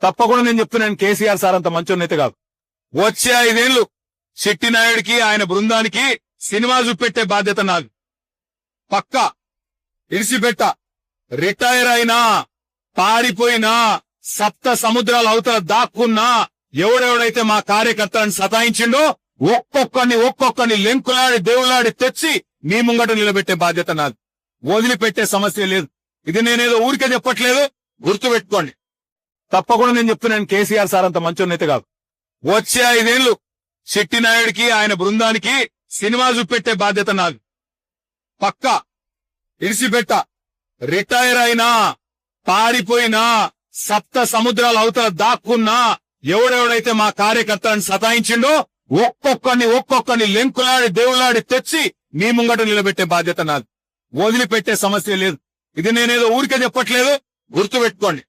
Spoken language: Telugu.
తప్పకుండా నేను చెప్తున్నాను, కేసీఆర్ సార్ అంత మంచోన్నైతే కాదు. వచ్చే 5 ఏళ్లు చెట్టినాయుడికి ఆయన బృందానికి సినిమా చూపెట్టే బాధ్యత నాది. పక్కా ఇడిసిపెట్ట. రిటైర్ అయినా, పారిపోయినా, సప్త సముద్రాల అవతల దాక్కున్నా ఎవడెవడైతే మా కార్యకర్తలను సతాయించిండో ఒక్కొక్కరిని లెంకులాడి దేవులాడి తెచ్చి మీ ముంగట నిలబెట్టే బాధ్యత నాది. వదిలిపెట్టే సమస్య లేదు. ఇది నేనేదో ఊరికే చెప్పట్లేదు, గుర్తు పెట్టుకోండి. తప్పకుండా నేను చెప్తున్నాను, కేసీఆర్ సార్ అంత మంచోన్నైతే కాదు. వచ్చే 5 ఏళ్లు చెట్టినాయుడికి ఆయన బృందానికి సినిమా చూపెట్టే బాధ్యత నాది. పక్కా ఇడిసిపెట్ట. రిటైర్ అయినా, పారిపోయినా, సప్త సముద్రాల అవతల దాక్కున్నా ఎవడెవడైతే మా కార్యకర్తలను సతాయించిండో ఒక్కొక్కరిని లెంకులాడి దేవులాడి తెచ్చి మీ ముంగట నిలబెట్టే బాధ్యత నాది. వదిలిపెట్టే సమస్య లేదు. ఇది నేనేదో ఊరికే చెప్పట్లేదు, గుర్తు పెట్టుకోండి.